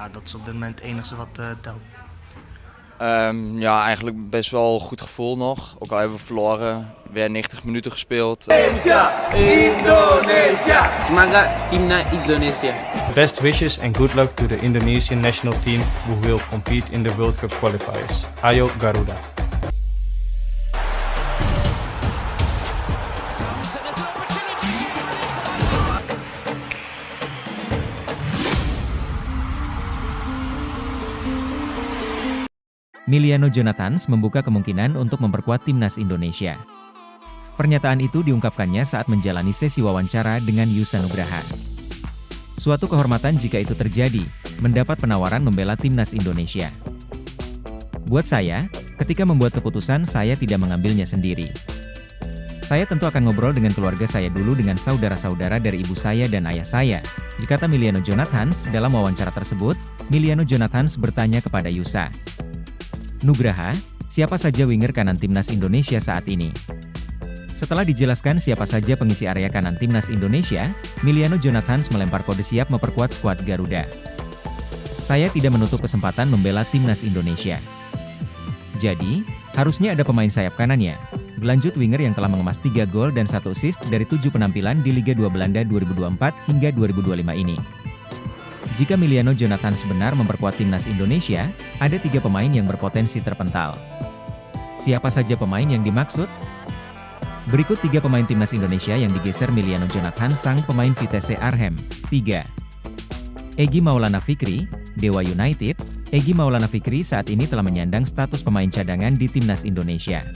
ja, dat is op dit moment het enige wat telt. Ja, eigenlijk best wel goed gevoel nog. Ook al hebben we verloren, weer 90 minuten gespeeld. Indonesia! Semangat timnas Indonesia. Best wishes and good luck to the Indonesian national team who will compete in the World Cup qualifiers. Ayo Garuda! Miliano Jonathans membuka kemungkinan untuk memperkuat timnas Indonesia. Pernyataan itu diungkapkannya saat menjalani sesi wawancara dengan Yusa Nugraha. Suatu kehormatan jika itu terjadi, mendapat penawaran membela timnas Indonesia. Buat saya, ketika membuat keputusan saya tidak mengambilnya sendiri. Saya tentu akan ngobrol dengan keluarga saya dulu dengan saudara-saudara dari ibu saya dan ayah saya. Kata Miliano Jonathans dalam wawancara tersebut, Miliano Jonathans bertanya kepada Yusa Nugraha, siapa saja winger kanan timnas Indonesia saat ini? Setelah dijelaskan siapa saja pengisi area kanan timnas Indonesia, Miliano Jonathans melempar kode siap memperkuat skuad Garuda. Saya tidak menutup kesempatan membela timnas Indonesia. Jadi, harusnya ada pemain sayap kanannya. Berlanjut winger yang telah mengemas 3 gol dan 1 assist dari 7 penampilan di Liga 2 Belanda 2024 hingga 2025 ini. Jika Miliano Jonathans benar memperkuat timnas Indonesia, ada 3 pemain yang berpotensi terpental. Siapa saja pemain yang dimaksud? Berikut 3 pemain timnas Indonesia yang digeser Miliano Jonathans sang pemain Vitesse Arnhem. 3. Egy Maulana Fikri, Dewa United. Egy Maulana Fikri saat ini telah menyandang status pemain cadangan di timnas Indonesia.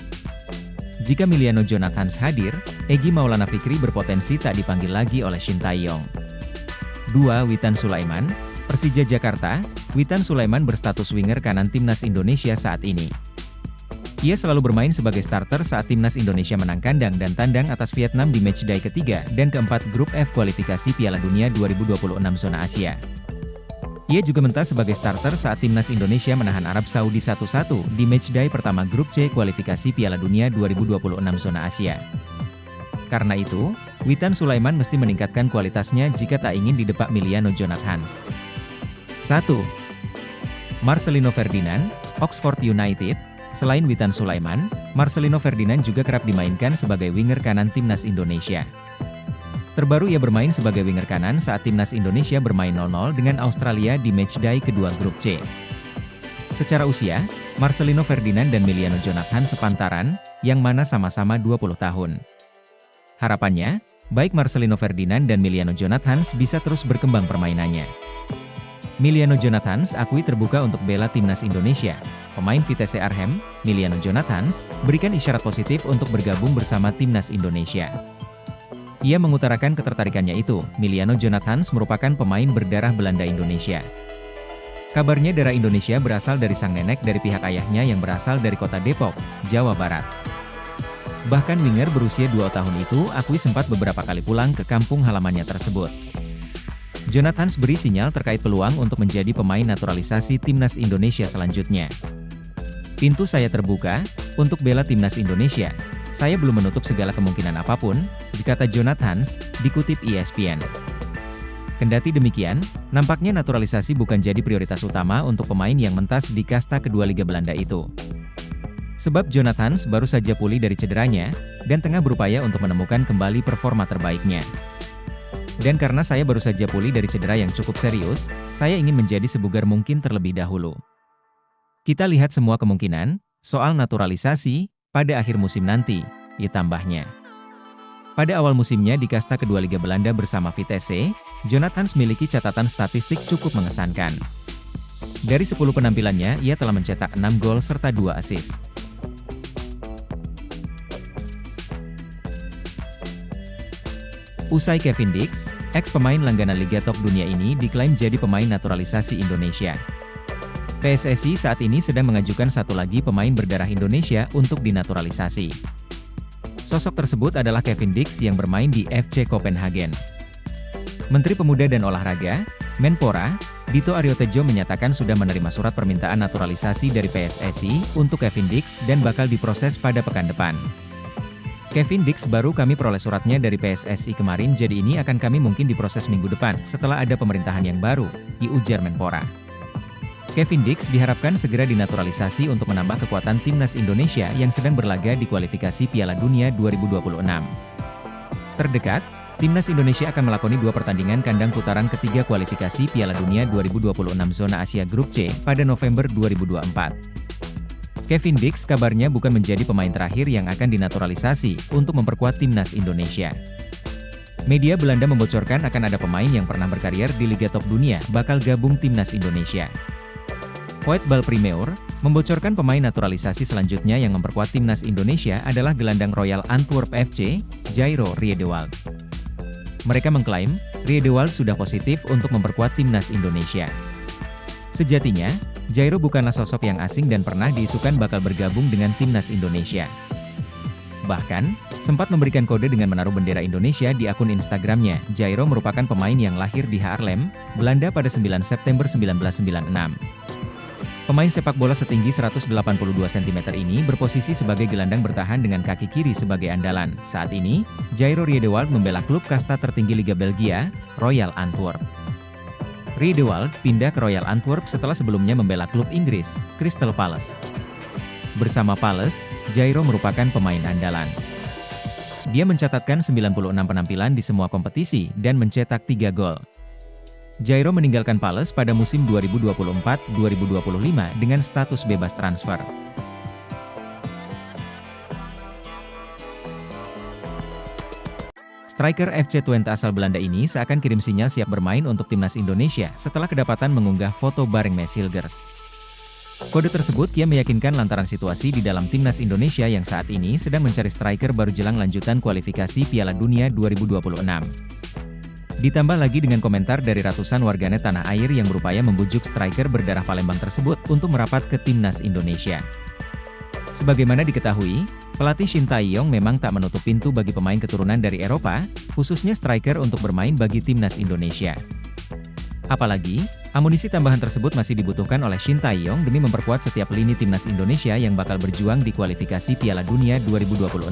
Jika Miliano Jonathans hadir, Egy Maulana Fikri berpotensi tak dipanggil lagi oleh Shin Tae-yong. 2. Witan Sulaiman, Persija Jakarta. Witan Sulaiman berstatus winger kanan timnas Indonesia saat ini. Ia selalu bermain sebagai starter saat timnas Indonesia menang kandang dan tandang atas Vietnam di matchday ketiga dan keempat grup F kualifikasi Piala Dunia 2026 zona Asia. Ia juga mentas sebagai starter saat timnas Indonesia menahan Arab Saudi 1-1 di matchday pertama grup C kualifikasi Piala Dunia 2026 zona Asia. Karena itu, Witan Sulaiman mesti meningkatkan kualitasnya jika tak ingin didepak Miliano Jonathans. 1. Marcelino Ferdinand, Oxford United. Selain Witan Sulaiman, Marcelino Ferdinand juga kerap dimainkan sebagai winger kanan timnas Indonesia. Terbaru ia bermain sebagai winger kanan saat timnas Indonesia bermain 0-0 dengan Australia di matchday kedua grup C. Secara usia, Marcelino Ferdinand dan Miliano Jonathans sepantaran, yang mana sama-sama 20 tahun. Harapannya, baik Marcelino Ferdinand dan Miliano Jonathans bisa terus berkembang permainannya. Miliano Jonathans akui terbuka untuk bela timnas Indonesia. Pemain Vitesse Arnhem, Miliano Jonathans, berikan isyarat positif untuk bergabung bersama timnas Indonesia. Ia mengutarakan ketertarikannya itu. Miliano Jonathans merupakan pemain berdarah Belanda Indonesia. Kabarnya darah Indonesia berasal dari sang nenek dari pihak ayahnya yang berasal dari kota Depok, Jawa Barat. Bahkan winger berusia 2 tahun itu akui sempat beberapa kali pulang ke kampung halamannya tersebut. Jonathans beri sinyal terkait peluang untuk menjadi pemain naturalisasi timnas Indonesia selanjutnya. Pintu saya terbuka, untuk bela timnas Indonesia. Saya belum menutup segala kemungkinan apapun, kata Jonathans, dikutip ESPN. Kendati demikian, nampaknya naturalisasi bukan jadi prioritas utama untuk pemain yang mentas di kasta kedua Liga Belanda itu. Sebab Jonathans baru saja pulih dari cederanya, dan tengah berupaya untuk menemukan kembali performa terbaiknya. Dan karena saya baru saja pulih dari cedera yang cukup serius, saya ingin menjadi sebugar mungkin terlebih dahulu. Kita lihat semua kemungkinan, soal naturalisasi, pada akhir musim nanti, ia tambahnya. Pada awal musimnya di kasta kedua Liga Belanda bersama Vitesse, Jonathans memiliki catatan statistik cukup mengesankan. Dari 10 penampilannya, ia telah mencetak 6 gol serta 2 assist. Usai Kevin Dix, ex-pemain langganan Liga Top Dunia ini diklaim jadi pemain naturalisasi Indonesia. PSSI saat ini sedang mengajukan satu lagi pemain berdarah Indonesia untuk dinaturalisasi. Sosok tersebut adalah Kevin Dix yang bermain di FC Copenhagen. Menteri Pemuda dan Olahraga, Menpora, Dito Aryo Tejo menyatakan sudah menerima surat permintaan naturalisasi dari PSSI untuk Kevin Dix dan bakal diproses pada pekan depan. Kevin Dix baru kami peroleh suratnya dari PSSI kemarin, jadi ini akan kami mungkin diproses minggu depan setelah ada pemerintahan yang baru, ujar Menpora. Kevin Dix diharapkan segera dinaturalisasi untuk menambah kekuatan timnas Indonesia yang sedang berlaga di kualifikasi Piala Dunia 2026. Terdekat, timnas Indonesia akan melakoni 2 pertandingan kandang putaran ketiga kualifikasi Piala Dunia 2026 zona Asia Grup C pada November 2024. Kevin Dix kabarnya bukan menjadi pemain terakhir yang akan dinaturalisasi untuk memperkuat timnas Indonesia. Media Belanda membocorkan akan ada pemain yang pernah berkarier di Liga Top Dunia bakal gabung timnas Indonesia. Voetbal Primeur membocorkan pemain naturalisasi selanjutnya yang memperkuat timnas Indonesia adalah gelandang Royal Antwerp FC, Jairo Riedewald. Mereka mengklaim, Riedewald sudah positif untuk memperkuat timnas Indonesia. Sejatinya, Jairo bukanlah sosok yang asing dan pernah diisukan bakal bergabung dengan timnas Indonesia. Bahkan, sempat memberikan kode dengan menaruh bendera Indonesia di akun Instagramnya. Jairo merupakan pemain yang lahir di Haarlem, Belanda pada 9 September 1996. Pemain sepak bola setinggi 182 cm ini berposisi sebagai gelandang bertahan dengan kaki kiri sebagai andalan. Saat ini, Jairo Riedewald membela klub kasta tertinggi Liga Belgia, Royal Antwerp. Riedewald pindah ke Royal Antwerp setelah sebelumnya membela klub Inggris, Crystal Palace. Bersama Palace, Jairo merupakan pemain andalan. Dia mencatatkan 96 penampilan di semua kompetisi dan mencetak 3 gol. Jairo meninggalkan Palace pada musim 2024-2025 dengan status bebas transfer. Striker FC Twente asal Belanda ini seakan kirim sinyal siap bermain untuk timnas Indonesia setelah kedapatan mengunggah foto bareng Mesilgers. Kode tersebut ia meyakinkan lantaran situasi di dalam timnas Indonesia yang saat ini sedang mencari striker baru jelang lanjutan kualifikasi Piala Dunia 2026. Ditambah lagi dengan komentar dari ratusan warganet tanah air yang berupaya membujuk striker berdarah Palembang tersebut untuk merapat ke timnas Indonesia. Sebagaimana diketahui, pelatih Shin Tae-yong memang tak menutup pintu bagi pemain keturunan dari Eropa, khususnya striker untuk bermain bagi timnas Indonesia. Apalagi, amunisi tambahan tersebut masih dibutuhkan oleh Shin Tae-yong demi memperkuat setiap lini timnas Indonesia yang bakal berjuang di kualifikasi Piala Dunia 2026.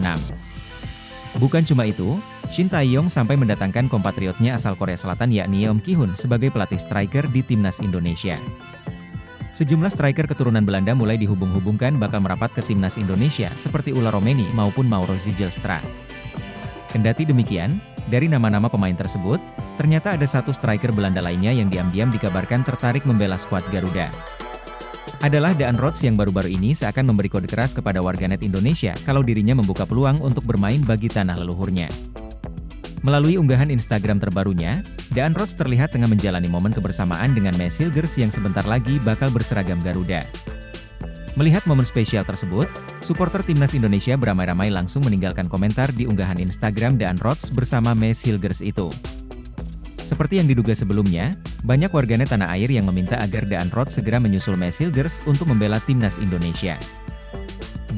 Bukan cuma itu, Shin Tae-yong sampai mendatangkan kompatriotnya asal Korea Selatan yakni Yeom Ki-hun sebagai pelatih striker di timnas Indonesia. Sejumlah striker keturunan Belanda mulai dihubung-hubungkan bakal merapat ke timnas Indonesia seperti Ulla Romeni maupun Mauro Zijlstra. Kendati demikian, dari nama-nama pemain tersebut, ternyata ada satu striker Belanda lainnya yang diam-diam dikabarkan tertarik membela skuad Garuda. Adalah Daan Rots yang baru-baru ini seakan memberi kode keras kepada warganet Indonesia kalau dirinya membuka peluang untuk bermain bagi tanah leluhurnya. Melalui unggahan Instagram terbarunya, Daan Rots terlihat tengah menjalani momen kebersamaan dengan Mesilgers yang sebentar lagi bakal berseragam Garuda. Melihat momen spesial tersebut, supporter timnas Indonesia beramai-ramai langsung meninggalkan komentar di unggahan Instagram Daan Rots bersama Mesilgers itu. Seperti yang diduga sebelumnya, banyak warganet tanah air yang meminta agar Daan Rots segera menyusul Mesilgers untuk membela timnas Indonesia.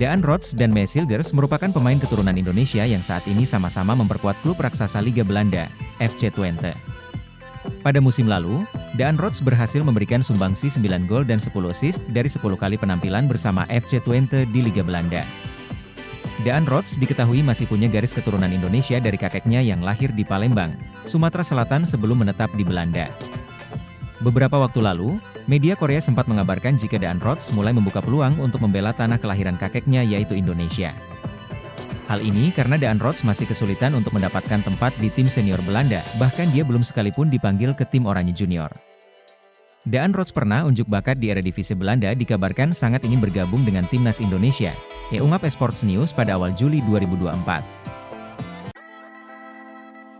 Daan Rots dan Mesilgers merupakan pemain keturunan Indonesia yang saat ini sama-sama memperkuat klub raksasa Liga Belanda, FC Twente. Pada musim lalu, Daan Rots berhasil memberikan sumbangsi 9 gol dan 10 assist dari 10 kali penampilan bersama FC Twente di Liga Belanda. Daan Rots diketahui masih punya garis keturunan Indonesia dari kakeknya yang lahir di Palembang, Sumatera Selatan sebelum menetap di Belanda. Beberapa waktu lalu, media Korea sempat mengabarkan jika Daan Rots mulai membuka peluang untuk membela tanah kelahiran kakeknya yaitu Indonesia. Hal ini karena Daan Rots masih kesulitan untuk mendapatkan tempat di tim senior Belanda, bahkan dia belum sekalipun dipanggil ke tim Oranje Junior. Daan Rots pernah unjuk bakat di Eredivisie Belanda dikabarkan sangat ingin bergabung dengan timnas Indonesia, ungkap Esports News pada awal Juli 2024.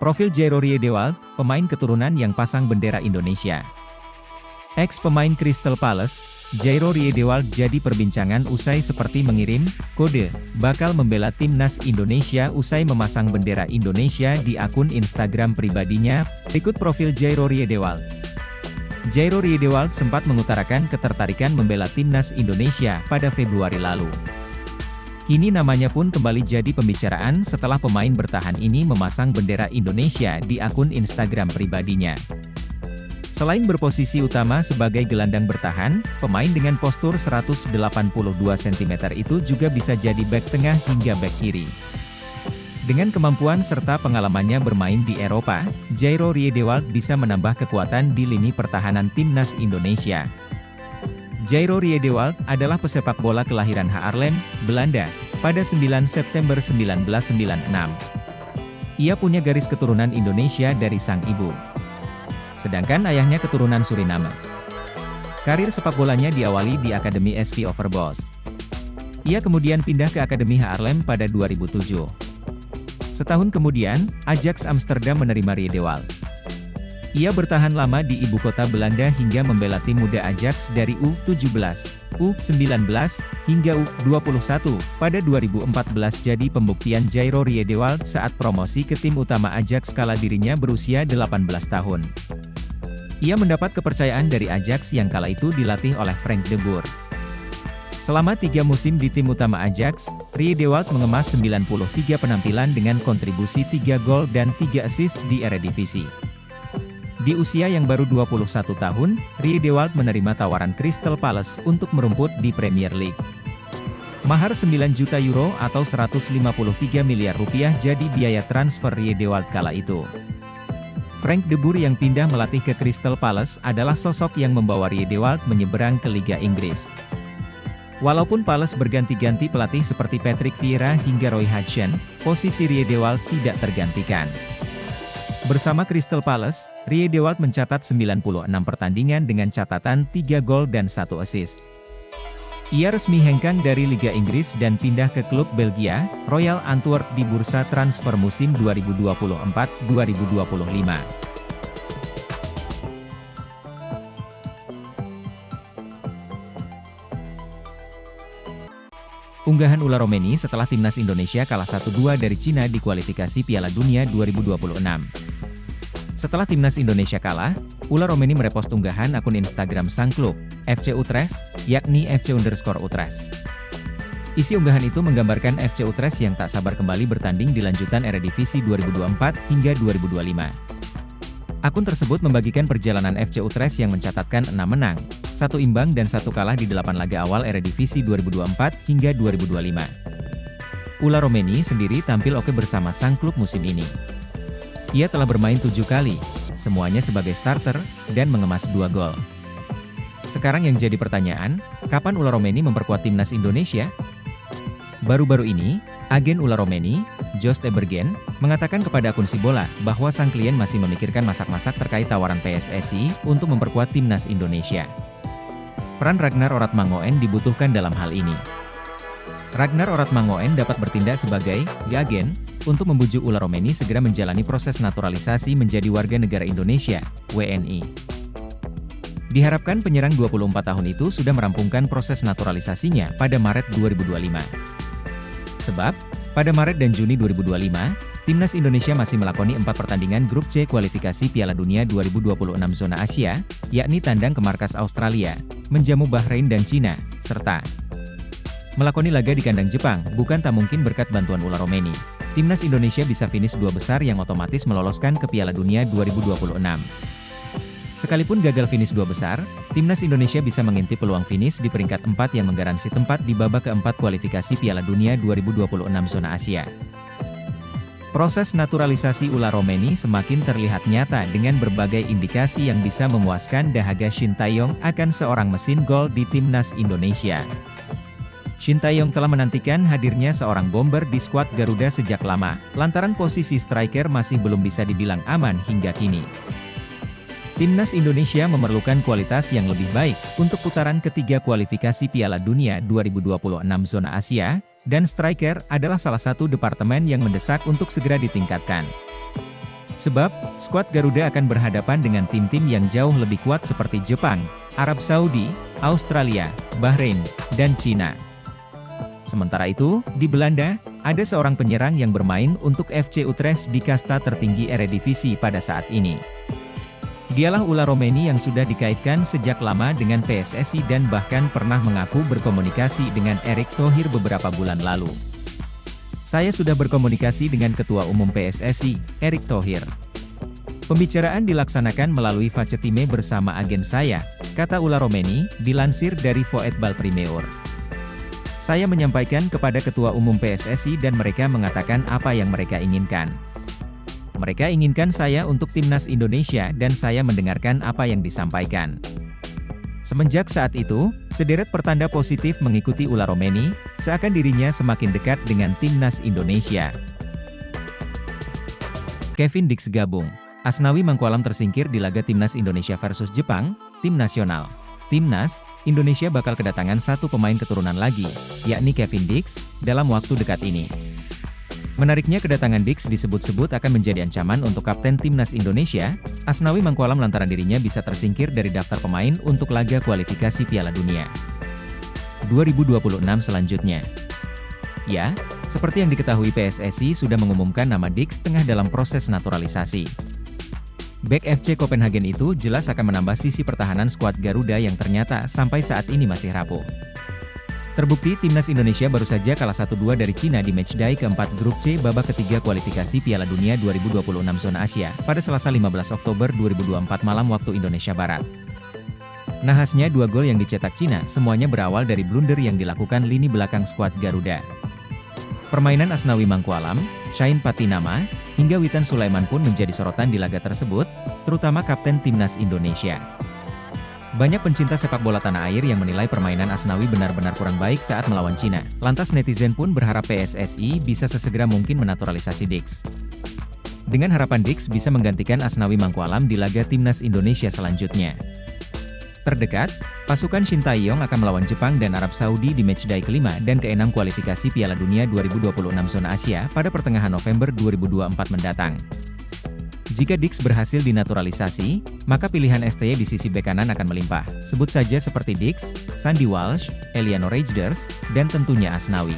Profil Jairo Riedewald, pemain keturunan yang pasang bendera Indonesia. Ex-pemain Crystal Palace, Jairo Riedewald jadi perbincangan usai seperti mengirim kode bakal membela timnas Indonesia usai memasang bendera Indonesia di akun Instagram pribadinya. Berikut profil Jairo Riedewald. Jairo Riedewald sempat mengutarakan ketertarikan membela timnas Indonesia pada Februari lalu. Kini namanya pun kembali jadi pembicaraan setelah pemain bertahan ini memasang bendera Indonesia di akun Instagram pribadinya. Selain berposisi utama sebagai gelandang bertahan, pemain dengan postur 182 cm itu juga bisa jadi bek tengah hingga bek kiri. Dengan kemampuan serta pengalamannya bermain di Eropa, Jairo Riedewald bisa menambah kekuatan di lini pertahanan timnas Indonesia. Jairo Riedewald adalah pesepak bola kelahiran Haarlem, Belanda, pada 9 September 1996. Ia punya garis keturunan Indonesia dari sang ibu. Sedangkan ayahnya keturunan Suriname. Karir sepak bolanya diawali di Akademi SV Overbos. Ia kemudian pindah ke Akademi Haarlem pada 2007. Setahun kemudian, Ajax Amsterdam menerima Riedewald. Ia bertahan lama di ibu kota Belanda hingga membela tim muda Ajax dari U17, U19, hingga U21. Pada 2014 jadi pembuktian Jairo Riedewald saat promosi ke tim utama Ajax kala dirinya berusia 18 tahun. Ia mendapat kepercayaan dari Ajax yang kala itu dilatih oleh Frank de Boer. Selama 3 musim di tim utama Ajax, Riedewald mengemas 93 penampilan dengan kontribusi 3 gol dan 3 assist di Eredivisie. Di usia yang baru 21 tahun, Riedewald menerima tawaran Crystal Palace untuk merumput di Premier League. Mahar 9 juta euro atau 153 miliar rupiah jadi biaya transfer Riedewald kala itu. Frank de Boer yang pindah melatih ke Crystal Palace adalah sosok yang membawa Riedewald menyeberang ke Liga Inggris. Walaupun Palace berganti-ganti pelatih seperti Patrick Vieira hingga Roy Hodgson, posisi Riedewald tidak tergantikan. Bersama Crystal Palace, Riedewald mencatat 96 pertandingan dengan catatan 3 gol dan 1 assist. Ia resmi hengkang dari Liga Inggris dan pindah ke klub Belgia, Royal Antwerp di bursa transfer musim 2024-2025. Unggahan Ular Romeni setelah timnas Indonesia kalah 1-2 dari Cina di kualifikasi Piala Dunia 2026. Setelah timnas Indonesia kalah, Ular Romeni merepost unggahan akun Instagram sang klub, FC Utrecht, yakni FC_Utrecht. Isi unggahan itu menggambarkan FC Utrecht yang tak sabar kembali bertanding di lanjutan Eredivisie 2024 hingga 2025. Akun tersebut membagikan perjalanan FC Utrecht yang mencatatkan 6 menang, 1 imbang dan 1 kalah di 8 laga awal Eredivisie 2024 hingga 2025. Ular Romeni sendiri tampil oke bersama sang klub musim ini. Ia telah bermain 7 kali, semuanya sebagai starter, dan mengemas 2 gol. Sekarang yang jadi pertanyaan, kapan Ular Romeni memperkuat timnas Indonesia? Baru-baru ini, agen Ular Romeni, Joost Ebergen, mengatakan kepada akun Sibola bahwa sang klien masih memikirkan masak-masak terkait tawaran PSSI untuk memperkuat timnas Indonesia. Peran Ragnar Oratmangoen dibutuhkan dalam hal ini. Ragnar Oratmangoen dapat bertindak sebagai agen untuk membujuk Ular Romeni segera menjalani proses naturalisasi menjadi warga negara Indonesia, WNI. Diharapkan penyerang 24 tahun itu sudah merampungkan proses naturalisasinya pada Maret 2025. Sebab, pada Maret dan Juni 2025, timnas Indonesia masih melakoni 4 pertandingan grup C kualifikasi Piala Dunia 2026 zona Asia, yakni tandang ke markas Australia, menjamu Bahrain dan Cina, serta melakoni laga di kandang Jepang, bukan tak mungkin berkat bantuan Ular Romeni. Timnas Indonesia bisa finish 2 besar yang otomatis meloloskan ke Piala Dunia 2026. Sekalipun gagal finish 2 besar, timnas Indonesia bisa mengintip peluang finish di peringkat 4 yang menggaransi tempat di babak keempat kualifikasi Piala Dunia 2026 zona Asia. Proses naturalisasi Ular Romeni semakin terlihat nyata dengan berbagai indikasi yang bisa memuaskan dahaga Shin Taeyong akan seorang mesin gol di timnas Indonesia. Shin Taeyong telah menantikan hadirnya seorang bomber di skuad Garuda sejak lama, lantaran posisi striker masih belum bisa dibilang aman hingga kini. Timnas Indonesia memerlukan kualitas yang lebih baik untuk putaran ketiga kualifikasi Piala Dunia 2026 zona Asia, dan striker adalah salah satu departemen yang mendesak untuk segera ditingkatkan. Sebab, skuad Garuda akan berhadapan dengan tim-tim yang jauh lebih kuat seperti Jepang, Arab Saudi, Australia, Bahrain, dan Cina. Sementara itu, di Belanda, ada seorang penyerang yang bermain untuk FC Utrecht di kasta tertinggi Eredivisie pada saat ini. Dialah Ular Romeni yang sudah dikaitkan sejak lama dengan PSSI dan bahkan pernah mengaku berkomunikasi dengan Erick Thohir beberapa bulan lalu. Saya sudah berkomunikasi dengan Ketua Umum PSSI, Erick Thohir. Pembicaraan dilaksanakan melalui Facetime bersama agen saya, kata Ular Romeni, dilansir dari Voetbal Primeur. Saya menyampaikan kepada Ketua Umum PSSI dan mereka mengatakan apa yang mereka inginkan. Mereka inginkan saya untuk timnas Indonesia dan saya mendengarkan apa yang disampaikan. Semenjak saat itu, sederet pertanda positif mengikuti Ula Romeni, seakan dirinya semakin dekat dengan timnas Indonesia. Kevin Dix gabung. Asnawi Mangkualam tersingkir di laga timnas Indonesia versus Jepang, tim nasional. Timnas Indonesia bakal kedatangan satu pemain keturunan lagi, yakni Kevin Dix, dalam waktu dekat ini. Menariknya kedatangan Dix disebut-sebut akan menjadi ancaman untuk kapten timnas Indonesia, Asnawi Mangkualam lantaran dirinya bisa tersingkir dari daftar pemain untuk laga kualifikasi Piala Dunia 2026 selanjutnya. Ya, seperti yang diketahui PSSI sudah mengumumkan nama Dix tengah dalam proses naturalisasi. Bek FC Copenhagen itu jelas akan menambah sisi pertahanan skuad Garuda yang ternyata sampai saat ini masih rapuh. Terbukti timnas Indonesia baru saja kalah 1-2 dari Cina di matchday keempat grup C babak ketiga kualifikasi Piala Dunia 2026 zona Asia pada Selasa 15 Oktober 2024 malam waktu Indonesia Barat. Nahasnya 2 gol yang dicetak Cina semuanya berawal dari blunder yang dilakukan lini belakang skuad Garuda. Permainan Asnawi Mangkualam, Shain Patinama, hingga Witan Sulaiman pun menjadi sorotan di laga tersebut, terutama kapten timnas Indonesia. Banyak pencinta sepak bola tanah air yang menilai permainan Asnawi benar-benar kurang baik saat melawan Cina. Lantas netizen pun berharap PSSI bisa sesegera mungkin menaturalisasi Dix. Dengan harapan Dix bisa menggantikan Asnawi Mangkualam di laga timnas Indonesia selanjutnya. Terdekat, pasukan Shin Tae-yong akan melawan Jepang dan Arab Saudi di matchday kelima dan keenam kualifikasi Piala Dunia 2026 zona Asia pada pertengahan November 2024 mendatang. Jika Dix berhasil dinaturalisasi, maka pilihan STY di sisi bek kanan akan melimpah. Sebut saja seperti Dix, Sandy Walsh, Eliano Rejders, dan tentunya Asnawi.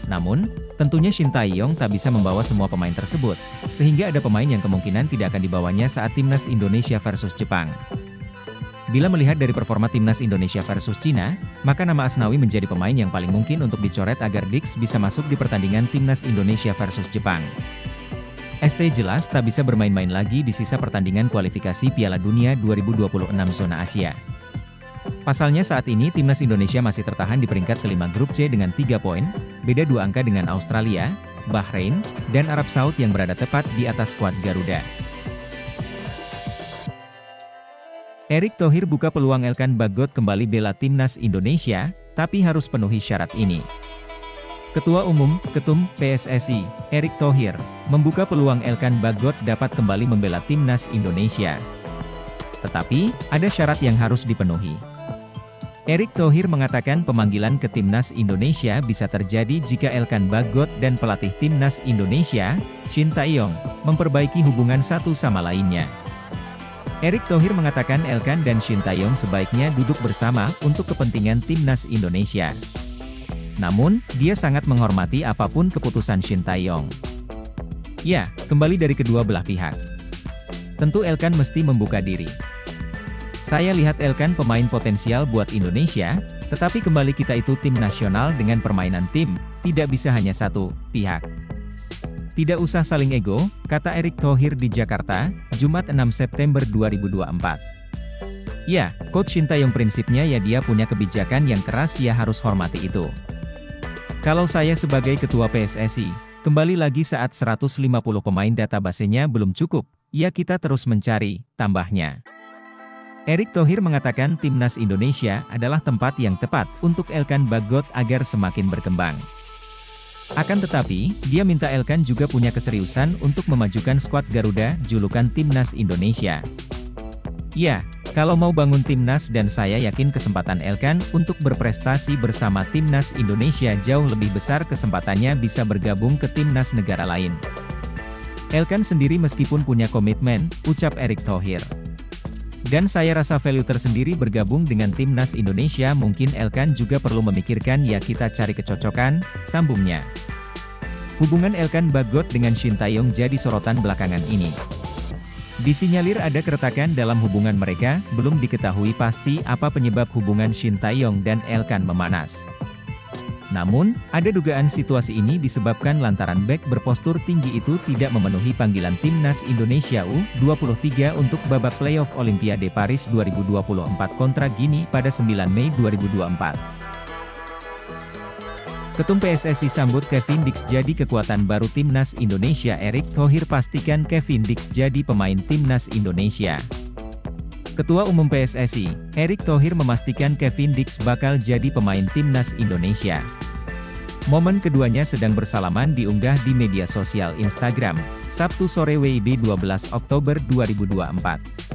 Namun, tentunya Shin Tae-yong tak bisa membawa semua pemain tersebut, sehingga ada pemain yang kemungkinan tidak akan dibawanya saat timnas Indonesia versus Jepang. Bila melihat dari performa timnas Indonesia versus Cina, maka nama Asnawi menjadi pemain yang paling mungkin untuk dicoret agar Dix bisa masuk di pertandingan timnas Indonesia versus Jepang. ST jelas tak bisa bermain-main lagi di sisa pertandingan kualifikasi Piala Dunia 2026 zona Asia. Pasalnya saat ini timnas Indonesia masih tertahan di peringkat kelima grup C dengan 3 poin, beda 2 angka dengan Australia, Bahrain, dan Arab Saudi yang berada tepat di atas skuad Garuda. Erick Thohir buka peluang Elkan Bagot kembali bela timnas Indonesia, tapi harus penuhi syarat ini. Ketua Umum, Ketum, PSSI, Erick Thohir, membuka peluang Elkan Bagot dapat kembali membela timnas Indonesia. Tetapi, ada syarat yang harus dipenuhi. Erick Thohir mengatakan pemanggilan ke timnas Indonesia bisa terjadi jika Elkan Bagot dan pelatih timnas Indonesia, Shin Tae-yong, memperbaiki hubungan satu sama lainnya. Erick Thohir mengatakan Elkan dan Shin Tae-yong sebaiknya duduk bersama untuk kepentingan timnas Indonesia. Namun, dia sangat menghormati apapun keputusan Shin Tae-yong. Ya, kembali dari kedua belah pihak. Tentu Elkan mesti membuka diri. Saya lihat Elkan pemain potensial buat Indonesia, tetapi kembali kita itu tim nasional dengan permainan tim, tidak bisa hanya satu pihak. Tidak usah saling ego, kata Erick Thohir di Jakarta, Jumat 6 September 2024. Ya, Coach Shin Tae-yong prinsipnya ya dia punya kebijakan yang keras ya harus hormati itu. Kalau saya sebagai ketua PSSI, kembali lagi saat 150 pemain databasenya belum cukup, ya kita terus mencari, tambahnya. Erick Thohir mengatakan timnas Indonesia adalah tempat yang tepat untuk Elkan Bagot agar semakin berkembang. Akan tetapi, dia minta Elkan juga punya keseriusan untuk memajukan skuad Garuda, julukan timnas Indonesia. Ya, kalau mau bangun timnas dan saya yakin kesempatan Elkan untuk berprestasi bersama timnas Indonesia jauh lebih besar kesempatannya bisa bergabung ke timnas negara lain. Elkan sendiri meskipun punya komitmen, ucap Erick Thohir. Dan saya rasa value tersendiri bergabung dengan timnas Indonesia mungkin Elkan juga perlu memikirkan ya kita cari kecocokan, sambungnya. Hubungan Elkan Bagot dengan Shin Tae-yong jadi sorotan belakangan ini. Disinyalir ada keretakan dalam hubungan mereka, belum diketahui pasti apa penyebab hubungan Shin Tae-yong dan Elkan memanas. Namun, ada dugaan situasi ini disebabkan lantaran bek berpostur tinggi itu tidak memenuhi panggilan timnas Indonesia U23 untuk babak playoff Olimpiade Paris 2024 kontra Gini pada 9 Mei 2024. Ketum PSSI sambut Kevin Dix jadi kekuatan baru timnas Indonesia. Erick Thohir pastikan Kevin Dix jadi pemain timnas Indonesia. Ketua Umum PSSI, Erick Thohir memastikan Kevin Dix bakal jadi pemain timnas Indonesia. Momen keduanya sedang bersalaman diunggah di media sosial Instagram, Sabtu sore WIB 12 Oktober 2024.